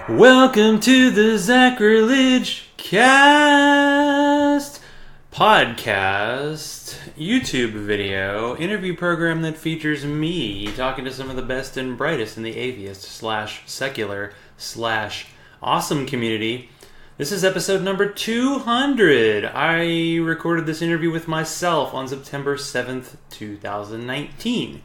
Welcome to the Zachrilege Cast Podcast YouTube video interview program that features me talking to some of the best and brightest in the atheist / secular / awesome community. This is episode number 200. I recorded this interview with myself on September 7th, 2019.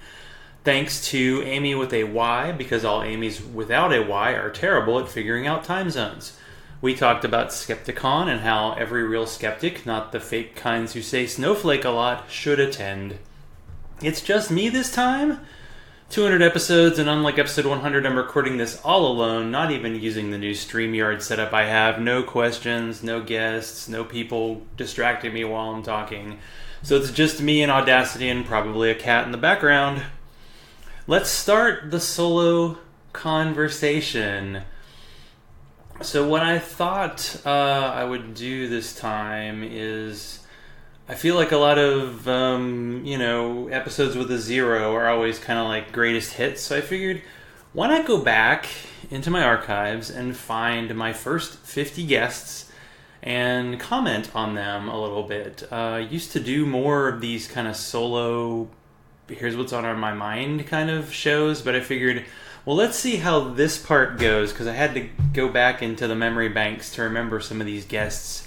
Thanks to Amy with a Y, because all Amy's without a Y are terrible at figuring out time zones. We talked about Skepticon and how every real skeptic, not the fake kinds who say snowflake a lot, should attend. It's just me this time. 200 episodes, and unlike episode 100, I'm recording this all alone, not even using the new StreamYard setup I have. No questions, no guests, no people distracting me while I'm talking. So it's just me and Audacity and probably a cat in the background. Let's start the solo conversation. So what I thought I would do this time is, I feel like a lot of, episodes with a zero are always kind of like greatest hits. So I figured, why not go back into my archives and find my first 50 guests and comment on them a little bit. I used to do more of these kind of solo, here's what's on my mind kind of shows, but I figured, well, let's see how this part goes, because I had to go back into the memory banks to remember some of these guests.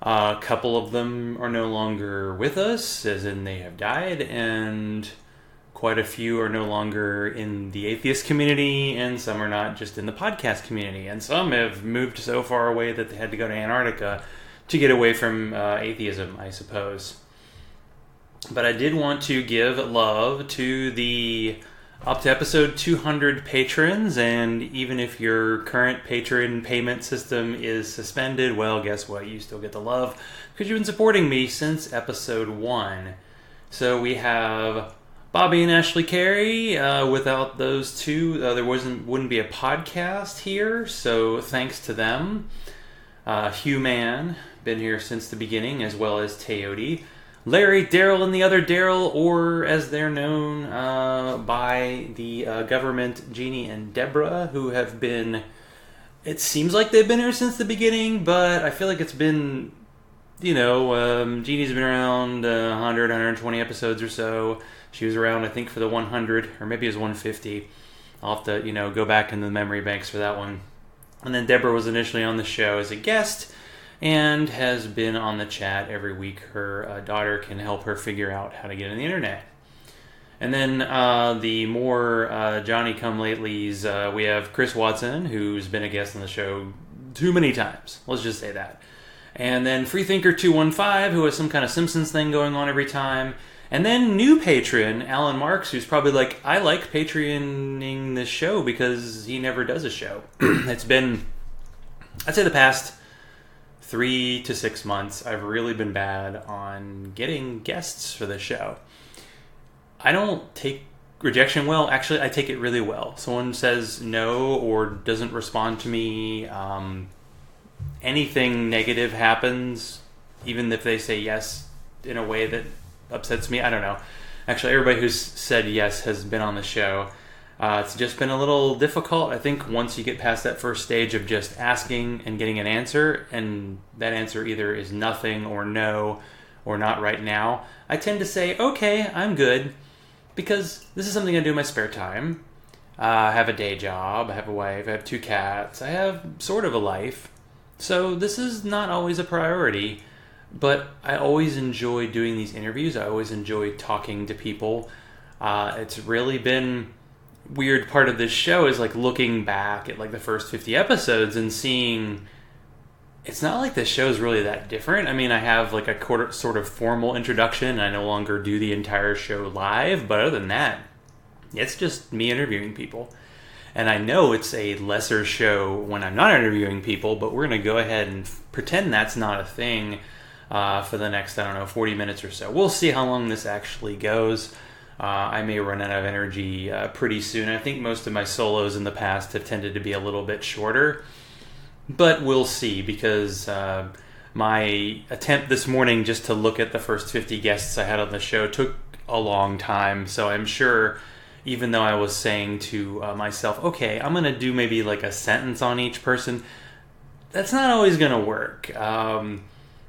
A couple of them are no longer with us, as in they have died, and quite a few are no longer in the atheist community, and some are not just in the podcast community, and some have moved so far away that they had to go to Antarctica to get away from atheism, I suppose. But I did want to give love to the up to episode 200 patrons, and even if your current patron payment system is suspended, well, guess what? You still get the love because you've been supporting me since episode 1. So we have Bobby and Ashley Carey. Without those two, there wouldn't be a podcast here, so thanks to them. Hugh Mann, been here since the beginning, as well as Teody. Larry, Daryl, and the other Daryl, or as they're known by the government, Jeannie and Deborah, who have been, it seems like they've been here since the beginning, but I feel like it's been, Jeannie's been around 100, 120 episodes or so. She was around, I think, for the 100, or maybe it was 150. I'll have to, go back in the memory banks for that one. And then Deborah was initially on the show as a guest, and has been on the chat every week. Her daughter can help her figure out how to get on the internet. And then the more Johnny-come-latelys, we have Chris Watson, who's been a guest on the show too many times. Let's just say that. And then Freethinker215, who has some kind of Simpsons thing going on every time. And then new patron, Alan Marks, who's probably like, I like Patreoning this show because he never does a show. It's been, I'd say the past 3 to 6 months, I've really been bad on getting guests for the show. I don't take rejection well. Actually, I take it really well. Someone says no or doesn't respond to me. Anything negative happens, even if they say yes in a way that upsets me. I don't know. Actually, everybody who's said yes has been on the show. It's just been a little difficult. I think once you get past that first stage of just asking and getting an answer, and that answer either is nothing or no or not right now, I tend to say, okay, I'm good, because this is something I do in my spare time. I have a day job, I have a wife, I have 2 cats, I have sort of a life. So this is not always a priority, but I always enjoy doing these interviews. I always enjoy talking to people. It's really been weird part of this show is like looking back at like the first 50 episodes and seeing it's not like the show's really that different. I mean, I have like a sort of formal introduction. I no longer do the entire show live, but other than that, it's just me interviewing people. And I know it's a lesser show when I'm not interviewing people, but we're going to go ahead and pretend that's not a thing for the next, 40 minutes or so. We'll see how long this actually goes. I may run out of energy pretty soon. I think most of my solos in the past have tended to be a little bit shorter, but we'll see, because my attempt this morning just to look at the first 50 guests I had on the show took a long time, so I'm sure even though I was saying to myself, okay, I'm going to do maybe like a sentence on each person, that's not always going to work.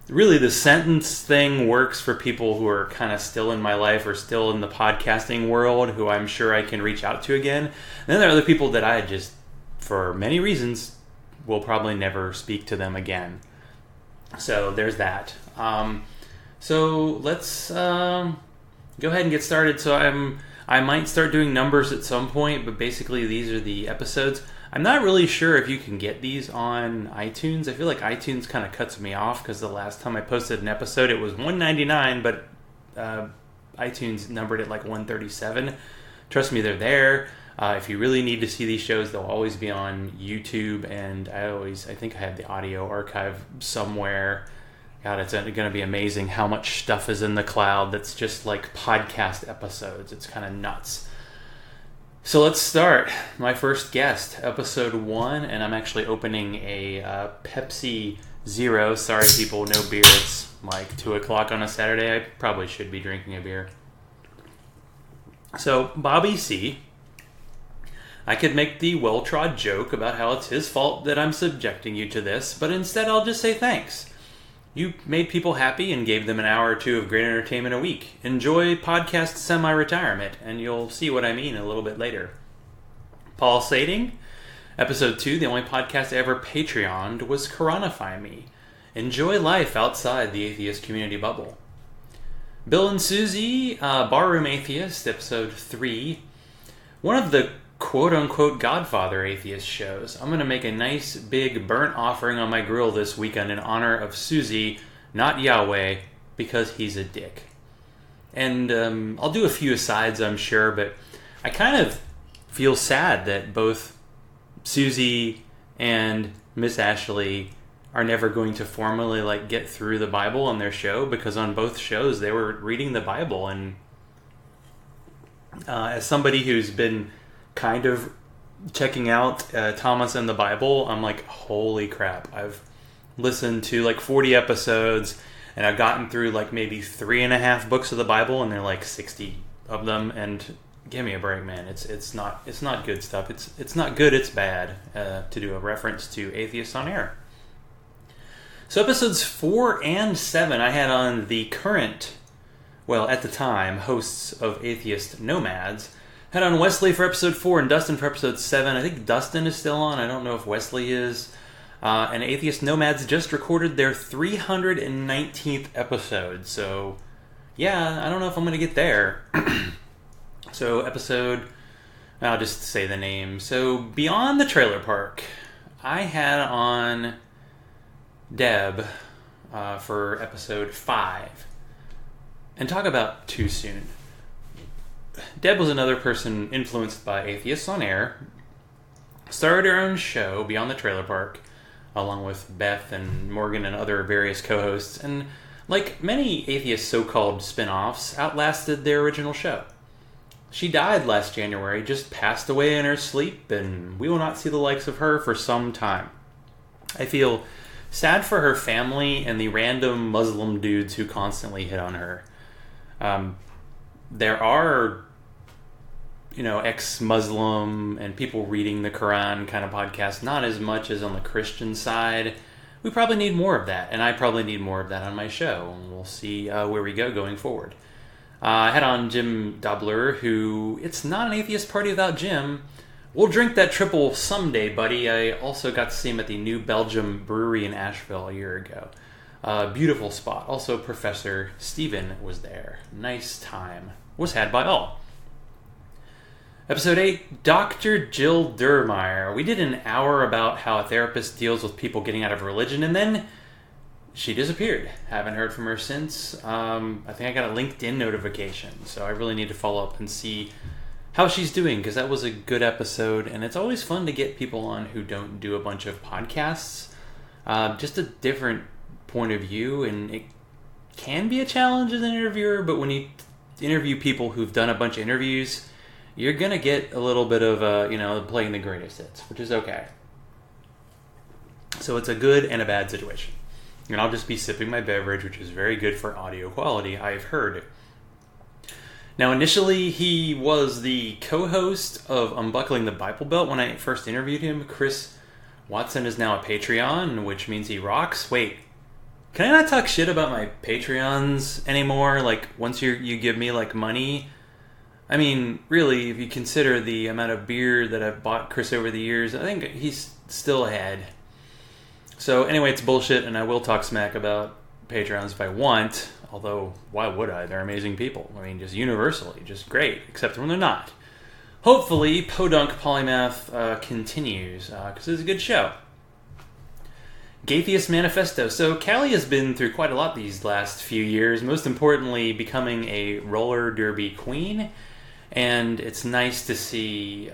Really, the sentence thing works for people who are kind of still in my life or still in the podcasting world, who I'm sure I can reach out to again. And then there are other people that I just, for many reasons, will probably never speak to them again. So there's that. So let's go ahead and get started. So I might start doing numbers at some point, but basically these are the episodes. I'm not really sure if you can get these on iTunes. I feel like iTunes kind of cuts me off because the last time I posted an episode, it was $1.99, but iTunes numbered it like $1.37. Trust me, they're there. If you really need to see these shows, they'll always be on YouTube, and I think I have the audio archive somewhere. God, it's going to be amazing how much stuff is in the cloud that's just like podcast episodes. It's kind of nuts. So let's start. My first guest, episode 1, and I'm actually opening a Pepsi Zero. Sorry, people, no beer. It's like 2 o'clock on a Saturday. I probably should be drinking a beer. So, Bobby C. I could make the well-trod joke about how it's his fault that I'm subjecting you to this, but instead I'll just say thanks. You made people happy and gave them an hour or two of great entertainment a week. Enjoy podcast semi-retirement, and you'll see what I mean a little bit later. Paul Sading, episode 2, the only podcast I ever Patreoned, was Coronify Me. Enjoy life outside the atheist community bubble. Bill and Susie, Barroom Atheist, episode 3. One of the quote-unquote Godfather atheist shows. I'm going to make a nice big burnt offering on my grill this weekend in honor of Susie, not Yahweh, because he's a dick. And I'll do a few asides, I'm sure, but I kind of feel sad that both Susie and Miss Ashley are never going to formally get through the Bible on their show, because on both shows they were reading the Bible, and as somebody who's been kind of checking out Thomas and the Bible, I'm like, holy crap. I've listened to 40 episodes, and I've gotten through maybe 3.5 books of the Bible, and they're 60 of them, and give me a break, man. It's not good stuff. It's not good, it's bad, to do a reference to Atheists on Air. So episodes 4 and 7, I had on the current, at the time, hosts of Atheist Nomads. Had on Wesley for episode 4 and Dustin for episode 7. I think Dustin is still on. I don't know if Wesley is. And Atheist Nomads just recorded their 319th episode. So, yeah, I don't know if I'm going to get there. So, I'll just say the name. So, Beyond the Trailer Park, I had on Deb for episode 5. And talk about too soon. Deb was another person influenced by Atheists on Air, started her own show, Beyond the Trailer Park, along with Beth and Morgan and other various co-hosts, and like many atheist so-called spin-offs, outlasted their original show. She died last January, just passed away in her sleep, and we will not see the likes of her for some time. I feel sad for her family and the random Muslim dudes who constantly hit on her. There are ex-Muslim and people reading the Quran kind of podcasts, not as much as on the Christian side. We probably need more of that, and I probably need more of that on my show, and we'll see where we go going forward. I had on Jim Dobler, who, it's not an atheist party without Jim. We'll drink that triple someday, buddy. I also got to see him at the New Belgium Brewery in Asheville a year ago. Beautiful spot. Also, Professor Stephen was there. Nice time. Was had by all. Episode 8, Dr. Jill Durmeyer. We did an hour about how a therapist deals with people getting out of religion, and then she disappeared. Haven't heard from her since. I think I got a LinkedIn notification, so I really need to follow up and see how she's doing, because that was a good episode, and it's always fun to get people on who don't do a bunch of podcasts. Just a different point of view, and it can be a challenge as an interviewer, but when you interview people who've done a bunch of interviews, you're going to get a little bit of, playing the greatest hits, which is okay. So it's a good and a bad situation. And I'll just be sipping my beverage, which is very good for audio quality, I've heard. Now, initially, he was the co-host of Unbuckling the Bible Belt when I first interviewed him. Chris Watson is now a Patreon, which means he rocks. Wait, can I not talk shit about my Patreons anymore? Like, once you give me, like, money? I mean, really, if you consider the amount of beer that I've bought Chris over the years, I think he's still ahead. So, anyway, it's bullshit, and I will talk smack about Patreons if I want. Although, why would I? They're amazing people. I mean, just universally, just great, except when they're not. Hopefully, Podunk Polymath continues, because it's a good show. Gaytheist Manifesto. So, Callie has been through quite a lot these last few years, most importantly, becoming a roller derby queen. And it's nice to see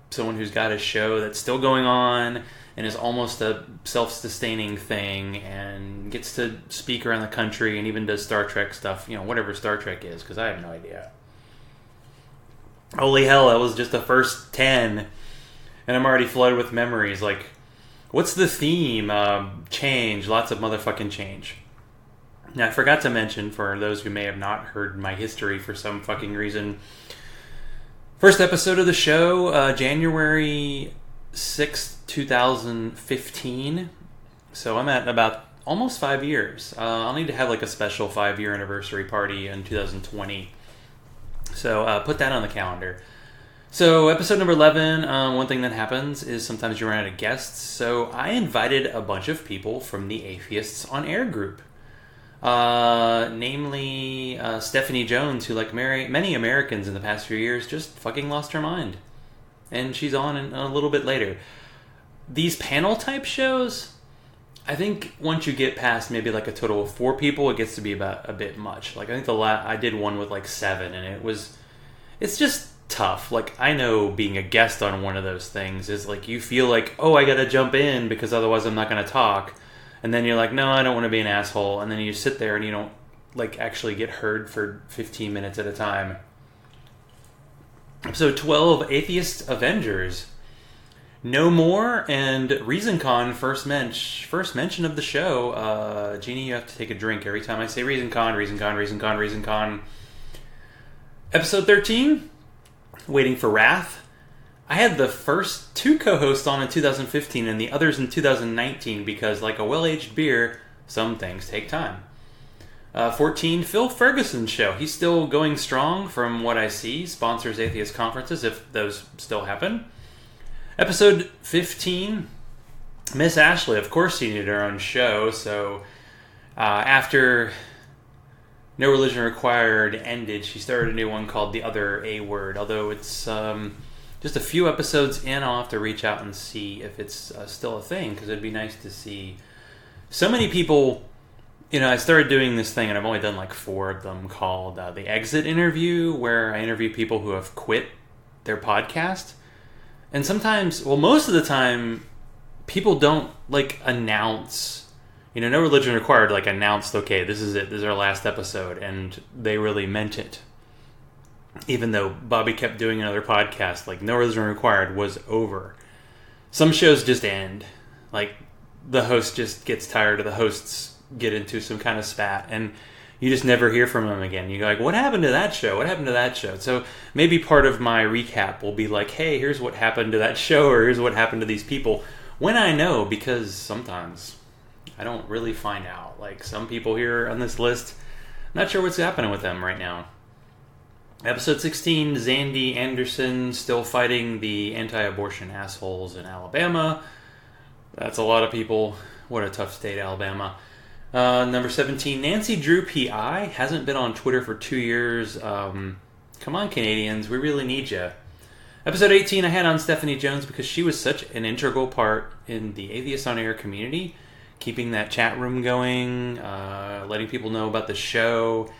someone who's got a show that's still going on and is almost a self-sustaining thing and gets to speak around the country and even does Star Trek stuff, whatever Star Trek is, because I have no idea. Holy hell, that was just the first 10, and I'm already flooded with memories. Like, what's the theme? Change. Lots of motherfucking change. Now, I forgot to mention, for those who may have not heard my history for some fucking reason, first episode of the show, January 6th, 2015. So I'm at about almost 5 years. I'll need to have like a special 5-year anniversary party in 2020. So put that on the calendar. So episode number 11, one thing that happens is sometimes you run out of guests. So I invited a bunch of people from the Atheists on Air group. Namely Stephanie Jones, who, like many Americans in the past few years, just fucking lost her mind. And she's on a little bit later. These panel type shows, I think once you get past maybe like a total of 4 people, it gets to be about a bit much. Like, I think I did one with like 7, and it's just tough. Like, I know being a guest on one of those things is like, you feel like, oh, I gotta jump in because otherwise I'm not gonna talk. And then you're like, no, I don't want to be an asshole. And then you sit there and you don't like actually get heard for 15 minutes at a time. Episode 12, Atheist Avengers. No More and ReasonCon first mention of the show. Jeannie, you have to take a drink every time I say ReasonCon. Episode 13, Waiting for Wrath. I had the first 2 co-hosts on in 2015 and the others in 2019 because, like a well-aged beer, some things take time. 14, Phil Ferguson's show. He's still going strong from what I see. Sponsors atheist conferences if those still happen. Episode 15, Miss Ashley. Of course she needed her own show, so after No Religion Required ended, she started a new one called The Other A Word. Although it's just a few episodes in, I'll have to reach out and see if it's still a thing, because it'd be nice to see so many people. I started doing this thing, and I've only done like 4 of them, called The Exit Interview, where I interview people who have quit their podcast. And sometimes, well, most of the time, people don't like announce, No Religion Required like announced, okay, this is it, this is our last episode, and they really meant it. Even though Bobby kept doing another podcast, like No Religion Required was over. Some shows just end. Like, the host just gets tired of the hosts get into some kind of spat, and you just never hear from them again. You go like, what happened to that show? What happened to that show? So maybe part of my recap will be like, hey, here's what happened to that show, or here's what happened to these people. When I know, because sometimes I don't really find out. Like, some people here on this list, not sure what's happening with them right now. Episode 16, Zandy Anderson still fighting the anti-abortion assholes in Alabama. That's a lot of people. What a tough state, Alabama. Number 17, Nancy Drew P.I. hasn't been on Twitter for 2 years. Come on, Canadians, we really need you. Episode 18, I had on Stephanie Jones because she was such an integral part in the Atheist on Air community, keeping that chat room going, letting people know about the show.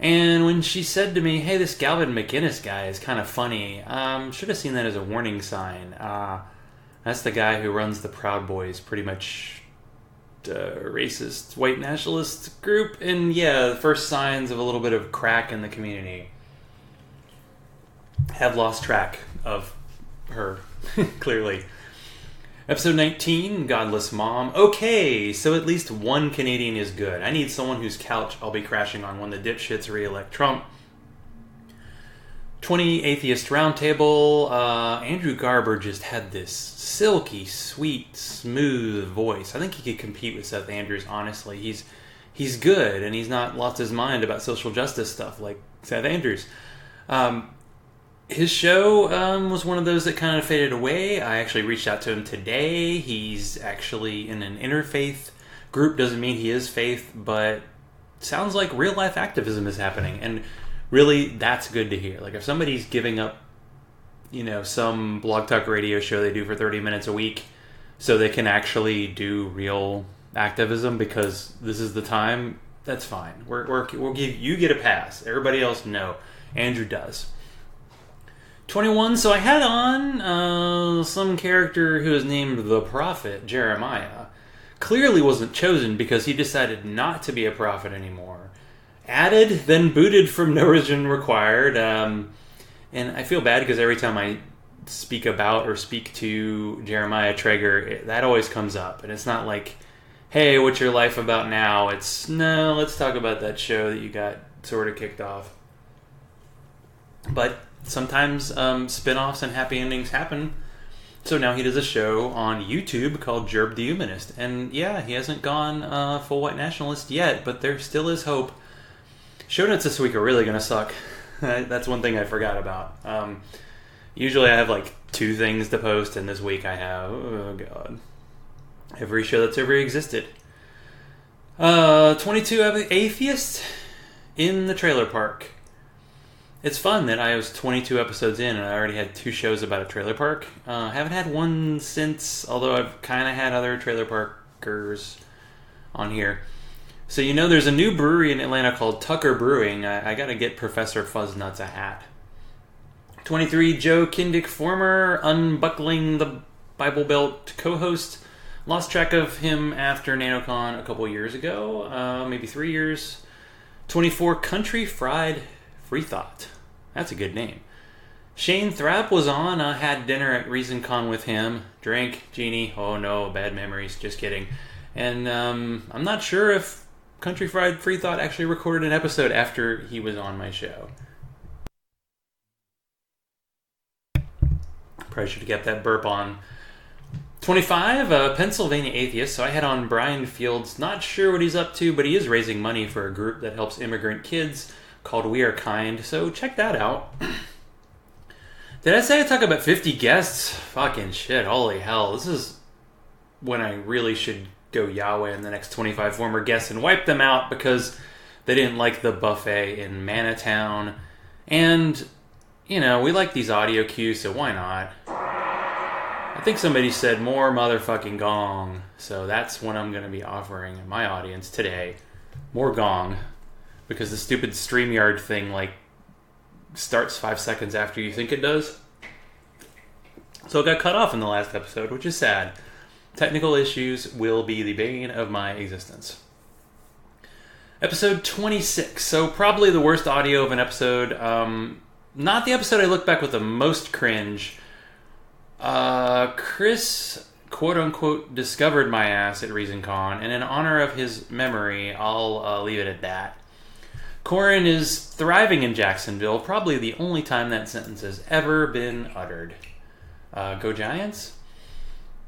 And when she said to me, hey, this Galvin McInnes guy is kind of funny, should have seen that as a warning sign. That's the guy who runs the Proud Boys, pretty much racist white nationalist group, and yeah, the first signs of a little bit of crack in the community. Have lost track of her, clearly. Episode 19, Godless Mom. Okay, so at least one Canadian is good. I need someone whose couch I'll be crashing on when the dipshits re-elect Trump. 20 Atheist Roundtable. Andrew Garber just had this silky, sweet, smooth voice. I think he could compete with Seth Andrews, honestly. He's good, and he's not lost his mind about social justice stuff like Seth Andrews. His show was one of those that kind of faded away. I actually reached out to him today. He's actually in an interfaith group. Doesn't mean he is faith, but sounds like real life activism is happening. And really, that's good to hear. Like, if somebody's giving up, some Blog Talk Radio show they do for 30 minutes a week so they can actually do real activism because this is the time, that's fine. We'll give you get a pass. Everybody else, no. Andrew does. 21, so I had on some character who is named the Prophet, Jeremiah. Clearly wasn't chosen because he decided not to be a prophet anymore. Added, then booted from No Revision Required. And I feel bad because every time I speak about or speak to Jeremiah Traeger, that always comes up. And it's not like, hey, what's your life about now? It's, no, let's talk about that show that you got sort of kicked off. But sometimes spin-offs and happy endings happen. So now he does a show on YouTube called Jerb the Humanist. And yeah, he hasn't gone full white nationalist yet, but there still is hope. Show notes this week are really going to suck. That's one thing I forgot about. Usually I have like 2 things to post, and this week I have, oh god, every show that's ever existed. 22 Atheist in the Trailer Park. It's fun that I was 22 episodes in and I already had 2 shows about a trailer park. Haven't had one since, although I've kind of had other trailer parkers on here. So there's a new brewery in Atlanta called Tucker Brewing. I got to get Professor Fuzznuts a hat. 23, Joe Kindick, former Unbuckling the Bible Belt co-host. Lost track of him after NanoCon a couple years ago, maybe 3 years. 24, Country Fried Freethought. That's a good name. Shane Thrapp was on. Had dinner at ReasonCon with him. Drank, Genie. Oh no, bad memories. Just kidding. And I'm not sure if Country Fried Freethought actually recorded an episode after he was on my show. Probably should have kept that burp on. 25, Pennsylvania Atheist. So I had on Brian Fields. Not sure what he's up to, but he is raising money for a group that helps immigrant kids called We Are Kind, so check that out. Did I say I talk about 50 guests? Fucking shit, holy hell. This is when I really should go Yahweh in the next 25 former guests and wipe them out because they didn't like the buffet in Manatown. And, we like these audio cues, so why not? I think somebody said more motherfucking gong, so that's what I'm going to be offering my audience today. More gong. Because the stupid StreamYard thing, starts 5 seconds after you think it does. So it got cut off in the last episode, which is sad. Technical issues will be the bane of my existence. Episode 26. So probably the worst audio of an episode. Not the episode I look back with the most cringe. Chris, quote-unquote, discovered my ass at ReasonCon, and in honor of his memory, I'll leave it at that. Corin is thriving in Jacksonville, probably the only time that sentence has ever been uttered. Go Giants.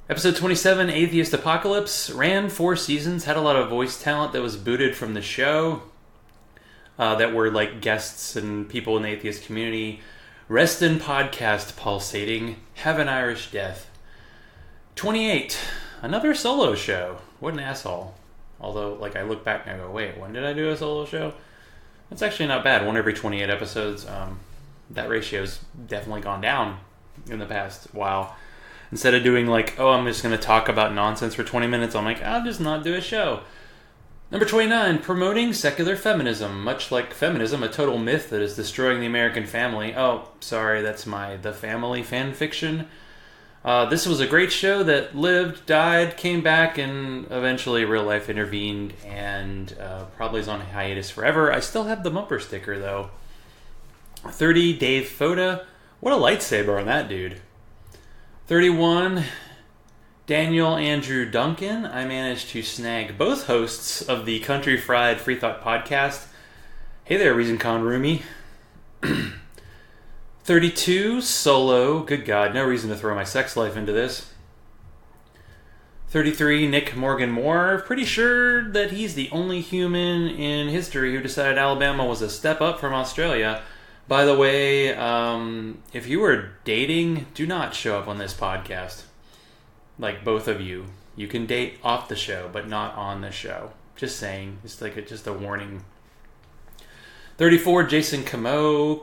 Episode 27, Atheist Apocalypse, ran 4 seasons, had a lot of voice talent that was booted from the show, that were guests and people in the atheist community. Rest in podcast pulsating, have an Irish death. 28, another solo show. What an asshole. Although, I look back and I go, wait, when did I do a solo show? That's actually not bad. 1 every 28 episodes. That ratio's definitely gone down in the past while. Instead of doing I'm just going to talk about nonsense for 20 minutes, I'm I'll just not do a show. Number 29, promoting secular feminism. Much like feminism, a total myth that is destroying the American family. Oh, sorry, that's my The Family fan fiction. This was a great show that lived, died, came back, and eventually real life intervened, and probably is on hiatus forever. I still have the bumper sticker, though. 30, Dave Foda. What a lightsaber on that dude. 31, Daniel Andrew Duncan. I managed to snag both hosts of the Country Fried Freethought podcast. Hey there, ReasonCon roomie. 32, Solo. Good God, no reason to throw my sex life into this. 33, Nick Morgan Moore. Pretty sure that he's the only human in history who decided Alabama was a step up from Australia. By the way, if you are dating, do not show up on this podcast. Like both of you. You can date off the show, but not on the show. Just saying. It's like just a warning. 34, Jason Camus.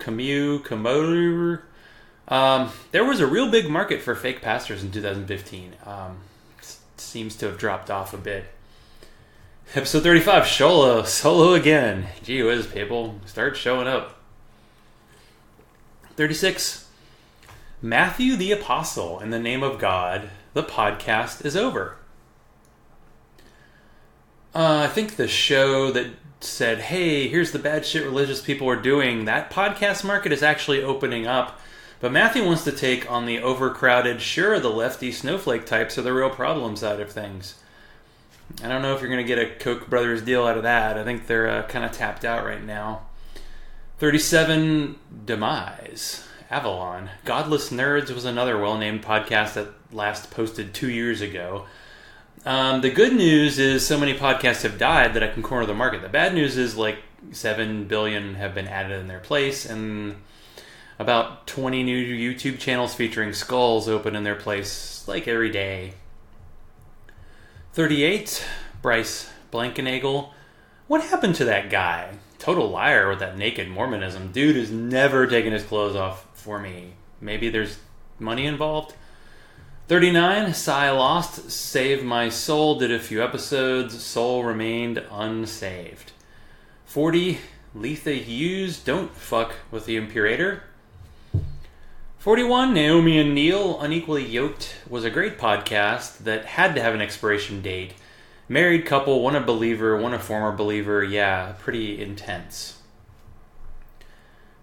There was a real big market for fake pastors in 2015. Seems to have dropped off a bit. Episode 35, Solo again. Gee whiz, people. Start showing up. 36, Matthew the Apostle. In the name of God, the podcast is over. I think the show that said, hey, here's the bad shit religious people are doing, that podcast market is actually opening up. But Matthew wants to take on the overcrowded, sure, the lefty snowflake types are the real problem side of things. I don't know if you're going to get a Koch brothers deal out of that. I think they're kind of tapped out right now. 37, Demise. Avalon. Godless Nerds was another well-named podcast that last posted 2 years ago. The good news is so many podcasts have died that I can corner the market. The bad news is like 7 billion have been added in their place, and about 20 new YouTube channels featuring skulls open in their place like every day. 38, Bryce Blankenagel. What happened to that guy? Total liar with that naked Mormonism. Dude has never taken his clothes off for me. Maybe there's money involved. 39, Psy Lost. Save My Soul. Did a few episodes. Soul remained unsaved. 40, Letha Hughes. Don't fuck with the Imperator. 41, Naomi and Neil. Unequally Yoked was a great podcast that had to have an expiration date. Married couple, one a believer, one a former believer. Yeah, pretty intense.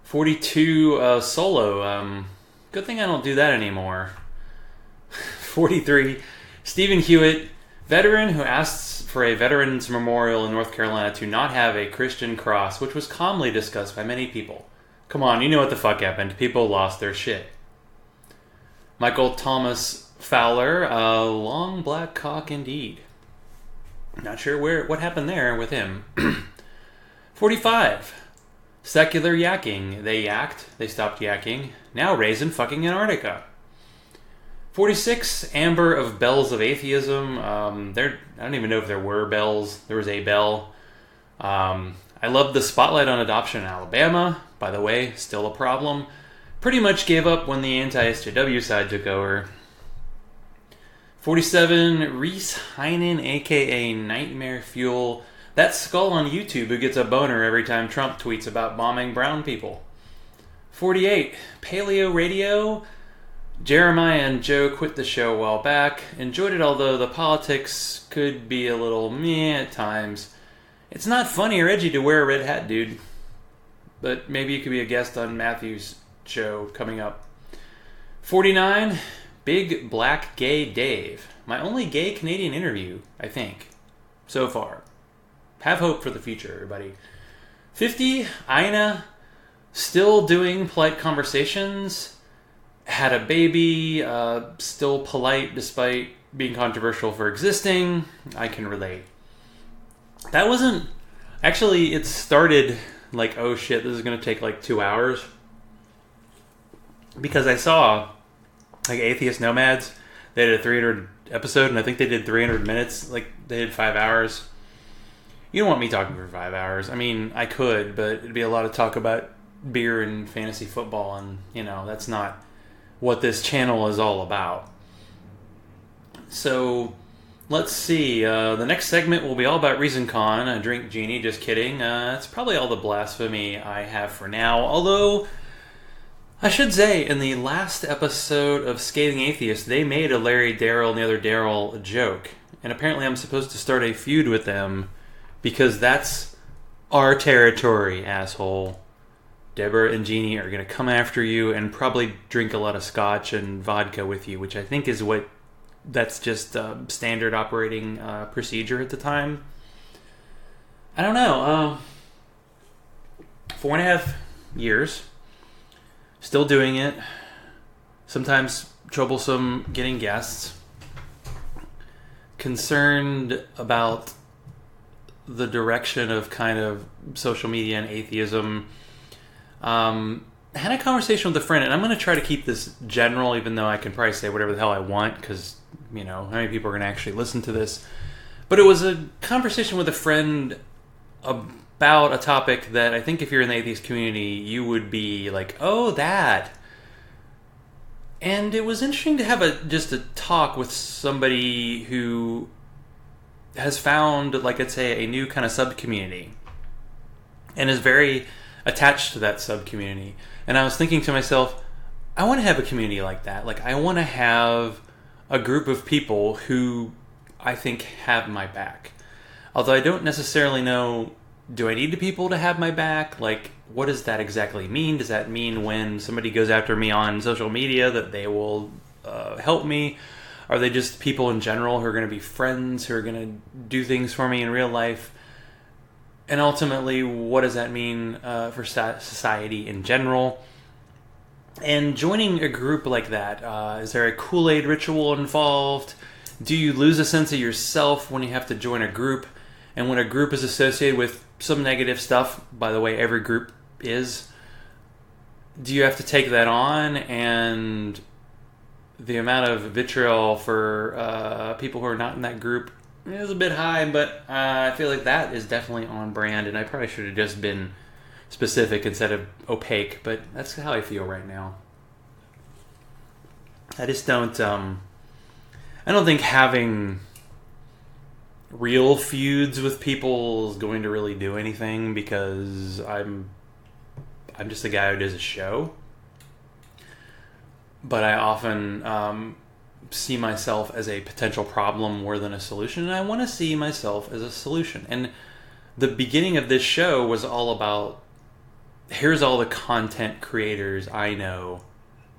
42, Solo. Good thing I don't do that anymore. 43, Stephen Hewitt, veteran who asks for a veterans memorial in North Carolina to not have a Christian cross, which was calmly discussed by many people. Come on, you know what the fuck happened. People lost their shit. Michael Thomas Fowler, a long black cock indeed. Not sure what happened there with him. 45. Secular yakking. They yacked. They stopped yakking. Now raisin fucking Antarctica. 46. Amber of Bells of Atheism. I don't even know if there were bells. There was a bell. I love the spotlight on adoption in Alabama. By the way, still a problem. Pretty much gave up when the anti-SJW side took over. 47, Reese Heinen, a.k.a. Nightmare Fuel. That skull on YouTube who gets a boner every time Trump tweets about bombing brown people. 48, Paleo Radio. Jeremiah and Joe quit the show a while back. Enjoyed it, although the politics could be a little meh at times. It's not funny or edgy to wear a red hat, dude. But maybe you could be a guest on Matthew's show coming up. 49, Big Black Gay Dave. My only gay Canadian interview, I think, so far. Have hope for the future, everybody. 50, Ina, still doing polite conversations. Had a baby, still polite despite being controversial for existing. I can relate. That wasn't... Actually, it started like, oh shit, this is going to take like 2 hours. Because I saw, like, Atheist Nomads, they did a 300 episode, and I think they did 300 minutes. Like, they did 5 hours. You don't want me talking for 5 hours. I mean, I could, but it'd be a lot of talk about beer and fantasy football, and, you know, that's not what this channel is all about. So, let's see. The next segment will be all about ReasonCon, a drink genie, just kidding. That's probably all the blasphemy I have for now, although... I should say, in the last episode of Scathing Atheist, they made a Larry Darrell and the other Darrell joke. And apparently I'm supposed to start a feud with them because that's our territory, asshole. Deborah and Jeannie are going to come after you and probably drink a lot of scotch and vodka with you, which I think is that's just standard operating procedure at the time. I don't know. 4.5 years. Still doing it. Sometimes troublesome getting guests. Concerned about the direction of kind of social media and atheism. Had a conversation with a friend, and I'm going to try to keep this general, even though I can probably say whatever the hell I want, because, how many people are going to actually listen to this? But it was a conversation with a friend about a topic that I think if you're in the atheist community, you would be like, oh, that. And it was interesting to have just a talk with somebody who has found, like I'd say, a new kind of sub-community and is very attached to that sub-community. And I was thinking to myself, I want to have a community like that. Like, I want to have a group of people who I think have my back. Although I don't necessarily know, do I need the people to have my back? Like, what does that exactly mean? Does that mean when somebody goes after me on social media that they will help me? Are they just people in general who are going to be friends, who are going to do things for me in real life? And ultimately, what does that mean for society in general? And joining a group like that, is there a Kool-Aid ritual involved? Do you lose a sense of yourself when you have to join a group? And when a group is associated with some negative stuff, by the way, every group is, do you have to take that on? And the amount of vitriol for people who are not in that group is a bit high, but I feel like that is definitely on brand, and I probably should have just been specific instead of opaque, but that's how I feel right now. I just don't, I don't think having real feuds with people is going to really do anything, because I'm just a guy who does a show. But I often see myself as a potential problem more than a solution, and I want to see myself as a solution. And the beginning of this show was all about, here's all the content creators I know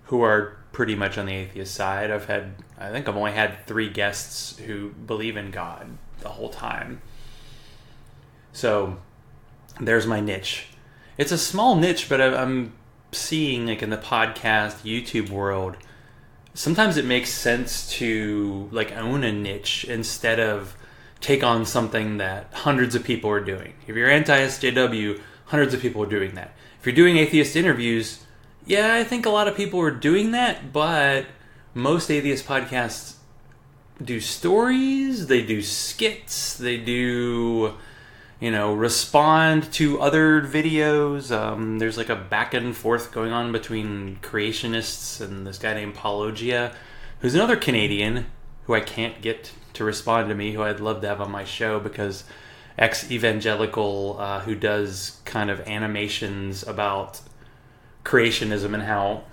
who are pretty much on the atheist side. I think I've only had 3 guests who believe in God the whole time. So there's my niche. It's a small niche, but I'm seeing, like, in the podcast YouTube world, sometimes it makes sense to, like, own a niche instead of take on something that hundreds of people are doing. If you're anti-SJW, hundreds of people are doing that. If you're doing atheist interviews, yeah, I think a lot of people are doing that, but most atheist podcasts do stories, they do skits, they do, respond to other videos. There's like a back and forth going on between creationists and this guy named Paulogia, who's another Canadian who I can't get to respond to me, who I'd love to have on my show, because ex-evangelical who does kind of animations about creationism and how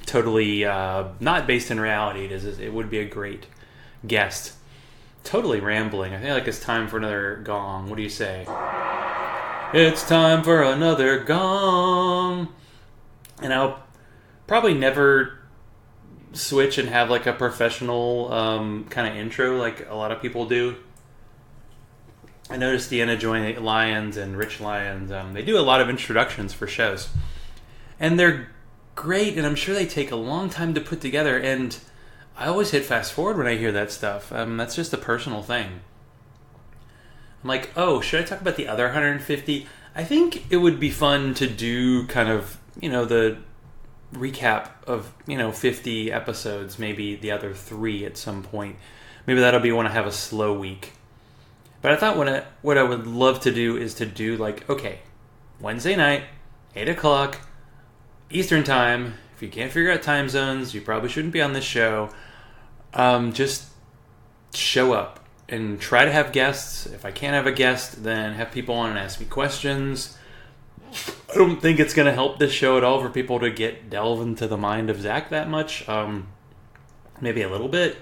totally not based in reality it is. It would be a great guest. Totally rambling. I feel like it's time for another gong. What do you say? It's time for another gong. And I'll probably never switch and have like a professional kind of intro like a lot of people do. I noticed Deanna Joy Lyons and Rich Lyons, they do a lot of introductions for shows. And they're great, and I'm sure they take a long time to put together, and I always hit fast forward when I hear that stuff. That's just a personal thing. I'm like, oh, should I talk about the other 150? I think it would be fun to do kind of, the recap of, 50 episodes, maybe the other 3 at some point. Maybe that'll be when I have a slow week. But I thought what I would love to do is to do like, okay, Wednesday night, 8 o'clock, Eastern time. If you can't figure out time zones, you probably shouldn't be on this show. Just show up and try to have guests. If I can't have a guest, then have people on and ask me questions. I don't think it's going to help this show at all for people to delve into the mind of Zach that much. Maybe a little bit.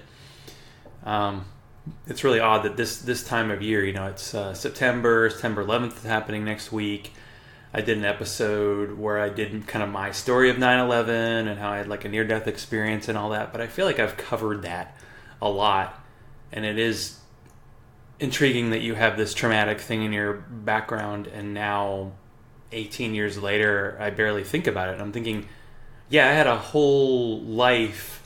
It's really odd that this time of year, it's September 11th is happening next week. I did an episode where I did kind of my story of 9/11 and how I had like a near-death experience and all that, but I feel like I've covered that a lot, and it is intriguing that you have this traumatic thing in your background, and now 18 years later I barely think about it. I'm thinking, yeah, I had a whole life,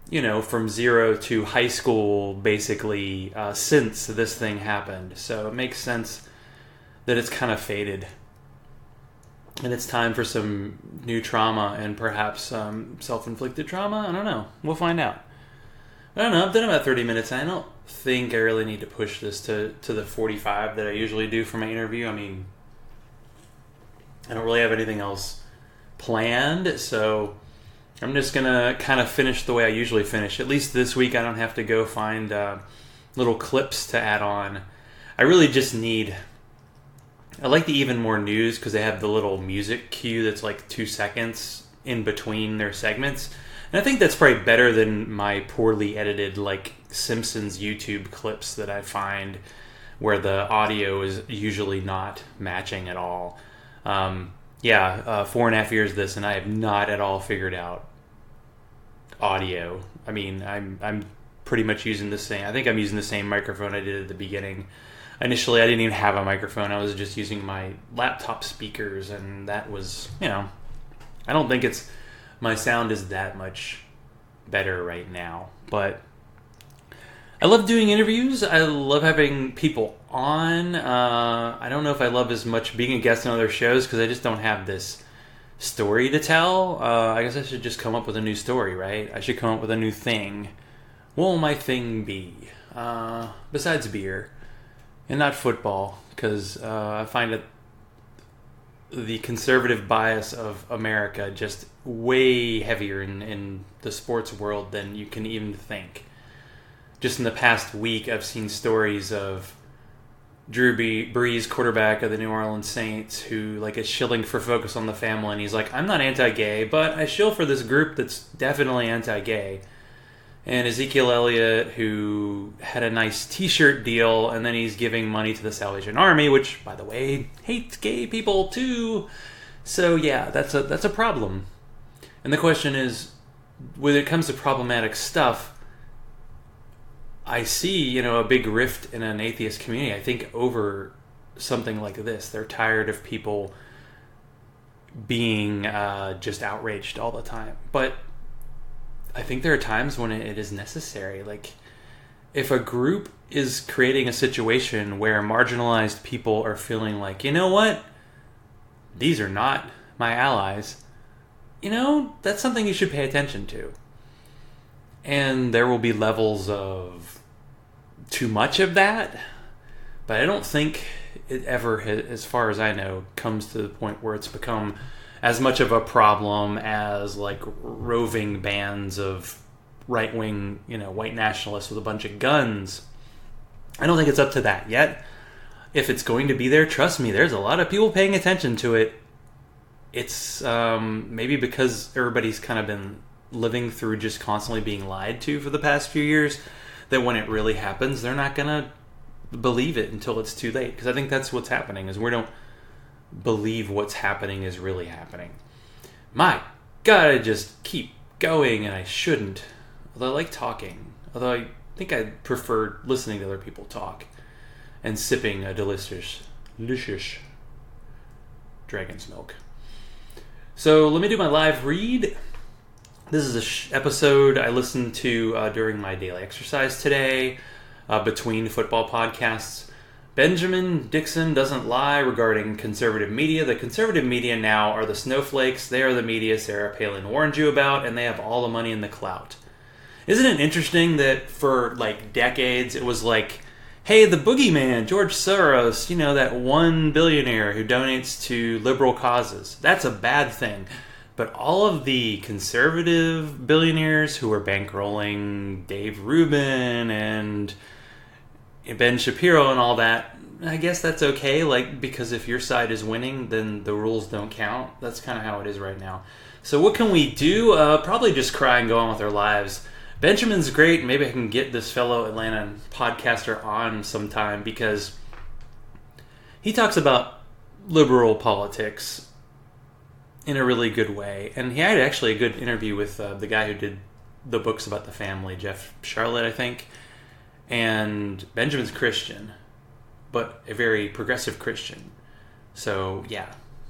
from 0 to high school, basically, since this thing happened. So it makes sense that it's kind of faded. And it's time for some new trauma and perhaps some self-inflicted trauma. I don't know. We'll find out. I don't know. I've done about 30 minutes. I don't think I really need to push this to the 45 that I usually do for my interview. I mean, I don't really have anything else planned, so I'm just going to kind of finish the way I usually finish. At least this week I don't have to go find little clips to add on. I really just need... I like the Even More News because they have the little music cue that's like 2 seconds in between their segments. And I think that's probably better than my poorly edited like Simpsons YouTube clips that I find where the audio is usually not matching at all. 4.5 years this, and I have not at all figured out audio. I mean, I'm pretty much using the same. I think I'm using the same microphone I did at the beginning. Initially, I didn't even have a microphone. I was just using my laptop speakers, and that was, I don't think my sound is that much better right now. But I love doing interviews. I love having people on. I don't know if I love as much being a guest on other shows because I just don't have this story to tell. I guess I should just come up with a new story, right? I should come up with a new thing. What will my thing be? Besides beer. And not football, because I find it the conservative bias of America just way heavier in the sports world than you can even think. Just in the past week, I've seen stories of Drew Brees, quarterback of the New Orleans Saints, who is shilling for Focus on the Family, and he's like, I'm not anti-gay, but I shill for this group that's definitely anti-gay. And Ezekiel Elliott, who had a nice t-shirt deal, and then he's giving money to the Salvation Army, which, by the way, hates gay people too. So yeah, that's a problem. And the question is, when it comes to problematic stuff, I see, a big rift in an atheist community, I think, over something like this. They're tired of people being just outraged all the time. But I think there are times when it is necessary. If a group is creating a situation where marginalized people are feeling like, you know what? These are not my allies. That's something you should pay attention to. And there will be levels of too much of that. But I don't think it ever, as far as I know, comes to the point where it's become as much of a problem as roving bands of right-wing, white nationalists with a bunch of guns. I don't think it's up to that yet. If it's going to be there, trust me, there's a lot of people paying attention to it. It's maybe because everybody's kind of been living through just constantly being lied to for the past few years, that when it really happens, they're not going to believe it until it's too late. Because I think that's what's happening, is we don't believe what's happening is really happening. My God, I just keep going, and I shouldn't. Although I like talking. Although I think I prefer listening to other people talk and sipping a delicious dragon's milk. So let me do my live read. This is an episode I listened to during my daily exercise today, between football podcasts. Benjamin Dixon doesn't lie regarding conservative media. The conservative media now are the snowflakes. They are the media Sarah Palin warned you about, and they have all the money and the clout. Isn't it interesting that for decades it was hey, the boogeyman, George Soros, that one billionaire who donates to liberal causes. That's a bad thing. But all of the conservative billionaires who are bankrolling Dave Rubin and Ben Shapiro and all that, I guess that's okay, because if your side is winning, then the rules don't count. That's kind of how it is right now. So what can we do? Probably just cry and go on with our lives. Benjamin's great. Maybe I can get this fellow Atlanta podcaster on sometime, because he talks about liberal politics in a really good way. And he had actually a good interview with the guy who did the books about the family, Jeff Charlotte, I think. And Benjamin's Christian, but a very progressive Christian. So, yeah,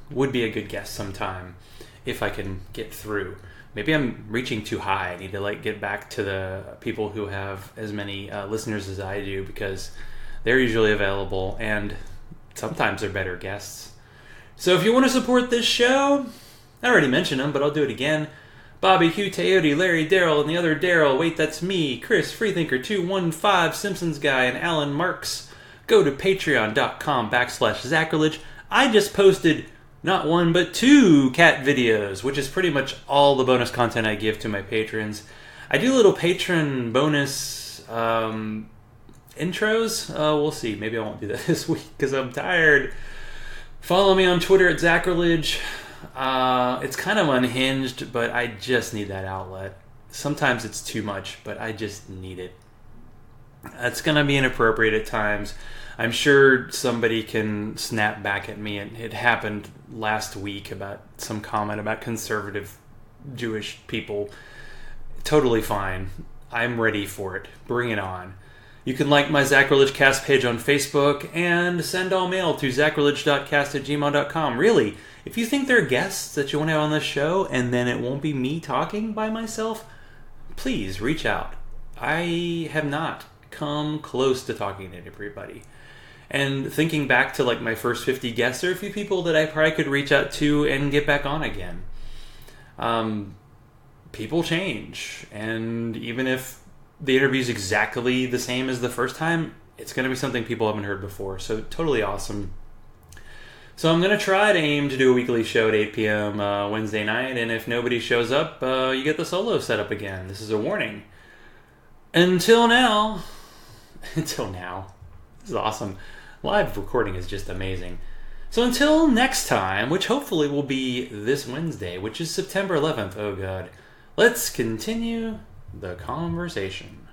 would be a good guest sometime. if I can get through. Maybe I'm reaching too high. I need to get back to the people who have as many listeners as I do, because they're usually available and sometimes they're better guests. So if you want to support this show, I already mentioned them, but I'll do it again. Bobby, Hugh, Teote, Larry, Daryl, and the other Daryl. Wait, that's me. Chris, Freethinker215, Simpsons Guy, and Alan Marks. Go to patreon.com/Zachrilege. I just posted not one, but 2 cat videos, which is pretty much all the bonus content I give to my patrons. I do little patron bonus intros. We'll see. Maybe I won't do that this week because I'm tired. Follow me on Twitter at Zachrilege. It's kind of unhinged, but I just need that outlet. Sometimes it's too much, but I just need it. It's going to be inappropriate at times. I'm sure somebody can snap back at me. It happened last week about some comment about conservative Jewish people. Totally fine. I'm ready for it. Bring it on. You can like my Zachrilege Cast page on Facebook and send all mail to zachrilege.cast@gmail.com. Really, if you think there are guests that you want to have on this show and then it won't be me talking by myself, please reach out. I have not come close to talking to everybody. And thinking back to my first 50 guests, there are a few people that I probably could reach out to and get back on again. People change, and even if the interview is exactly the same as the first time, it's going to be something people haven't heard before. So totally awesome. So I'm going to try to aim to do a weekly show at 8 p.m. Wednesday night, and if nobody shows up, you get the solo set up again. This is a warning. Until now, this is awesome. Live recording is just amazing. So until next time, which hopefully will be this Wednesday, which is September 11th. Oh God. Let's continue the conversation.